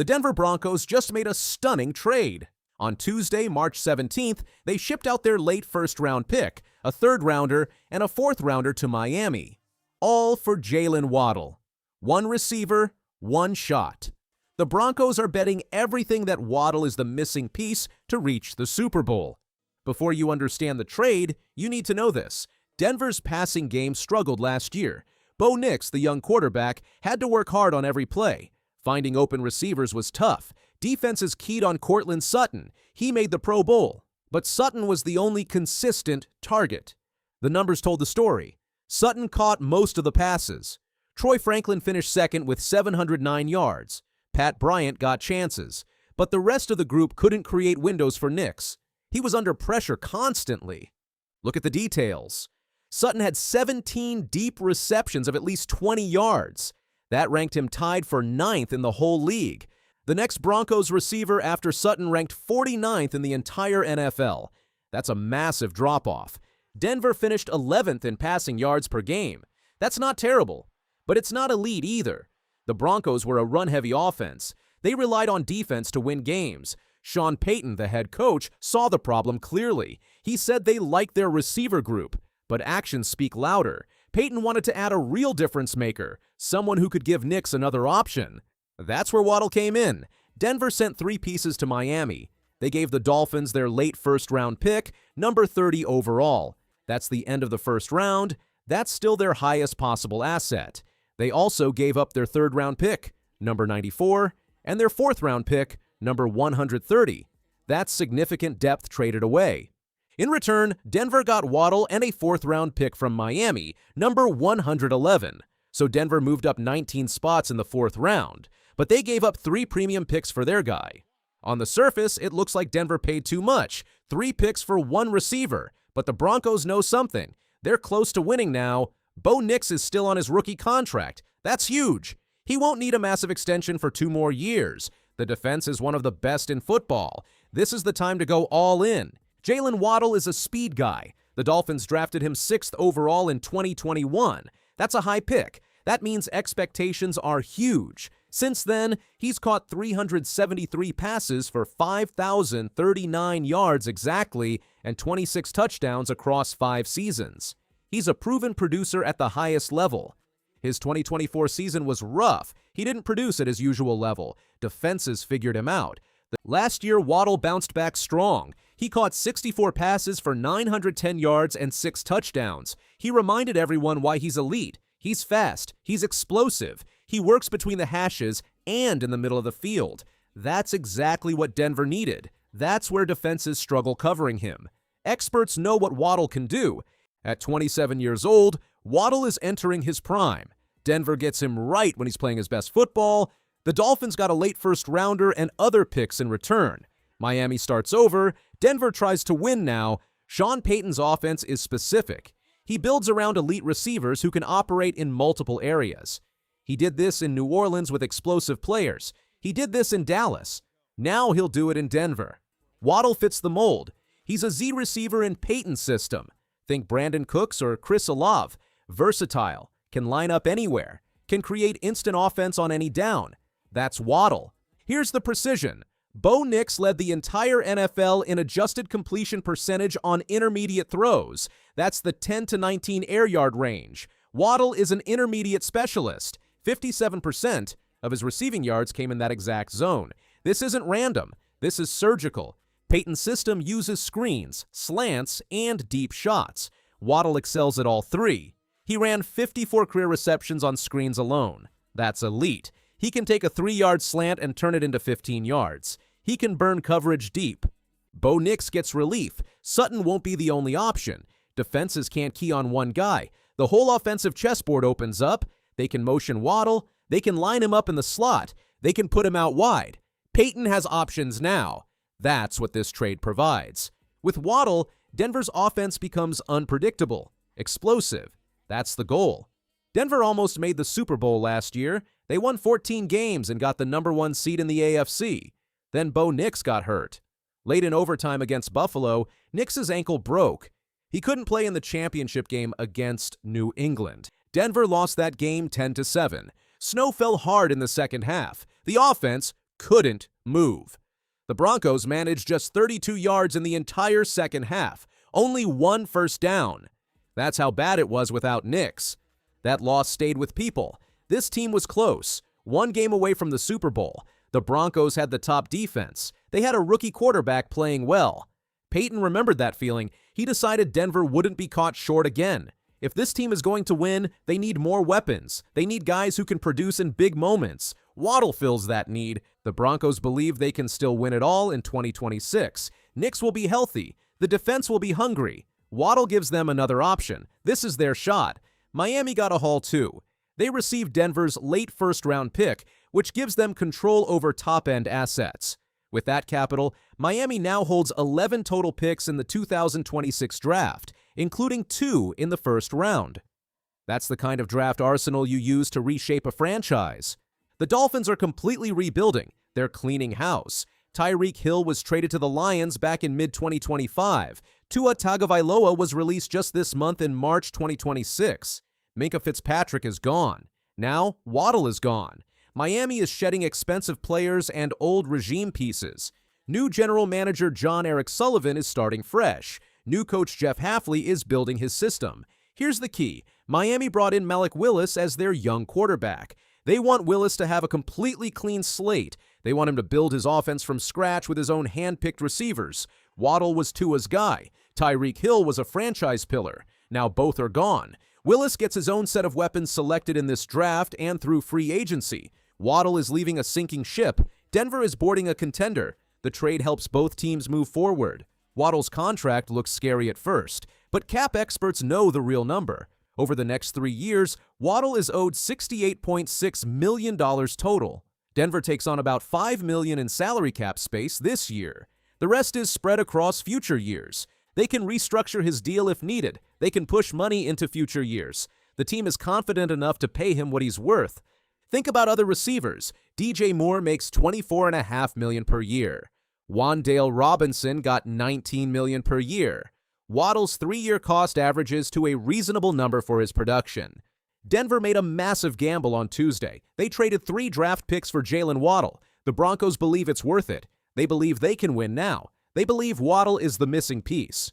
The Denver Broncos just made a stunning trade. On Tuesday, March 17th, they shipped out their late first-round pick, a third-rounder, and a fourth-rounder to Miami. All for Jaylen Waddle. One receiver, one shot. The Broncos are betting everything that Waddle is the missing piece to reach the Super Bowl. Before you understand the trade, you need to know this. Denver's passing game struggled last year. Bo Nix, the young quarterback, had to work hard on every play. Finding open receivers was tough. Defenses keyed on Courtland Sutton. He made the Pro Bowl. But Sutton was the only consistent target. The numbers told the story. Sutton caught most of the passes. Troy Franklin finished second with 709 yards. Pat Bryant got chances. But the rest of the group couldn't create windows for Nix. He was under pressure constantly. Look at the details. Sutton had 17 deep receptions of at least 20 yards. That ranked him tied for 9th in the whole league. The next Broncos receiver after Sutton ranked 49th in the entire NFL. That's a massive drop-off. Denver finished 11th in passing yards per game. That's not terrible, but it's not elite either. The Broncos were a run-heavy offense. They relied on defense to win games. Sean Payton, the head coach, saw the problem clearly. He said they liked their receiver group, but actions speak louder. Payton wanted to add a real difference maker, someone who could give Nix another option. That's where Waddle came in. Denver sent 3 pieces to Miami. They gave the Dolphins their late first-round pick, number 30 overall. That's the end of the first round. That's still their highest possible asset. They also gave up their third-round pick, number 94, and their fourth-round pick, number 130. That's significant depth traded away. In return, Denver got Waddle and a fourth-round pick from Miami, number 111. So Denver moved up 19 spots in the fourth round, but they gave up 3 premium picks for their guy. On the surface, it looks like Denver paid too much, 3 picks for 1 receiver, but the Broncos know something. They're close to winning now. Bo Nix is still on his rookie contract. That's huge. He won't need a massive extension for 2 more years. The defense is one of the best in football. This is the time to go all in. Jaylen Waddle is a speed guy. The Dolphins drafted him 6th overall in 2021. That's a high pick. That means expectations are huge. Since then, he's caught 373 passes for 5,039 yards exactly and 26 touchdowns across 5 seasons. He's a proven producer at the highest level. His 2024 season was rough. He didn't produce at his usual level. Defenses figured him out. Last year, Waddle bounced back strong. He caught 64 passes for 910 yards and 6 touchdowns. He reminded everyone why he's elite. He's fast. He's explosive. He works between the hashes and in the middle of the field. That's exactly what Denver needed. That's where defenses struggle covering him. Experts know what Waddle can do. At 27 years old, Waddle is entering his prime. Denver gets him right when he's playing his best football. The Dolphins got a late first-rounder and other picks in return. Miami starts over. Denver tries to win now. Sean Payton's offense is specific. He builds around elite receivers who can operate in multiple areas. He did this in New Orleans with explosive players. He did this in Dallas. Now he'll do it in Denver. Waddle fits the mold. He's a Z receiver in Payton's system. Think Brandon Cooks or Chris Olave. Versatile. Can line up anywhere. Can create instant offense on any down. That's Waddle. Here's the precision. Bo Nix led the entire NFL in adjusted completion percentage on intermediate throws. That's the 10 to 19 air yard range. Waddle is an intermediate specialist. 57% of his receiving yards came in that exact zone. This isn't random. This is surgical. Payton's system uses screens, slants, and deep shots. Waddle excels at all 3. He ran 54 career receptions on screens alone. That's elite. He can take a 3-yard slant and turn it into 15 yards. He can burn coverage deep. Bo Nix gets relief. Sutton won't be the only option. Defenses can't key on one guy. The whole offensive chessboard opens up. They can motion Waddle. They can line him up in the slot. They can put him out wide. Payton has options now. That's what this trade provides. With Waddle, Denver's offense becomes unpredictable, explosive. That's the goal. Denver almost made the Super Bowl last year. They won 14 games and got the number 1 seed in the AFC. Then Bo Nix got hurt. Late in overtime against Buffalo, Nix's ankle broke. He couldn't play in the championship game against New England. Denver lost that game 10-7. Snow fell hard in the second half. The offense couldn't move. The Broncos managed just 32 yards in the entire second half, only 1 first down. That's how bad it was without Nix. That loss stayed with people. This team was close, 1 game away from the Super Bowl. The Broncos had the top defense. They had a rookie quarterback playing well. Payton remembered that feeling. He decided Denver wouldn't be caught short again. If this team is going to win, they need more weapons. They need guys who can produce in big moments. Waddle fills that need. The Broncos believe they can still win it all in 2026. Nix will be healthy. The defense will be hungry. Waddle gives them another option. This is their shot. Miami got a haul too. They received Denver's late first-round pick, which gives them control over top-end assets. With that capital, Miami now holds 11 total picks in the 2026 draft, including 2 in the first round. That's the kind of draft arsenal you use to reshape a franchise. The Dolphins are completely rebuilding. They're cleaning house. Tyreek Hill was traded to the Lions back in mid-2025. Tua Tagovailoa was released just this month in March 2026. Minkah Fitzpatrick is gone. Now, Waddle is gone. Miami is shedding expensive players and old regime pieces. New general manager John Eric Sullivan is starting fresh. New coach Jeff Hafley is building his system. Here's the key. Miami brought in Malik Willis as their young quarterback. They want Willis to have a completely clean slate. They want him to build his offense from scratch with his own hand-picked receivers. Waddle was Tua's guy. Tyreek Hill was a franchise pillar. Now both are gone. Willis gets his own set of weapons selected in this draft and through free agency. Waddle is leaving a sinking ship. Denver is boarding a contender. The trade helps both teams move forward. Waddle's contract looks scary at first, but cap experts know the real number. Over the next 3 years, Waddle is owed $68.6 million total. Denver takes on about $5 million in salary cap space this year. The rest is spread across future years. They can restructure his deal if needed. They can push money into future years. The team is confident enough to pay him what he's worth. Think about other receivers. DJ Moore makes $24.5 million per year. Wan'Dale Robinson got $19 million per year. Waddle's 3-year cost averages to a reasonable number for his production. Denver made a massive gamble on Tuesday. They traded 3 draft picks for Jaylen Waddle. The Broncos believe it's worth it. They believe they can win now. They believe Waddle is the missing piece.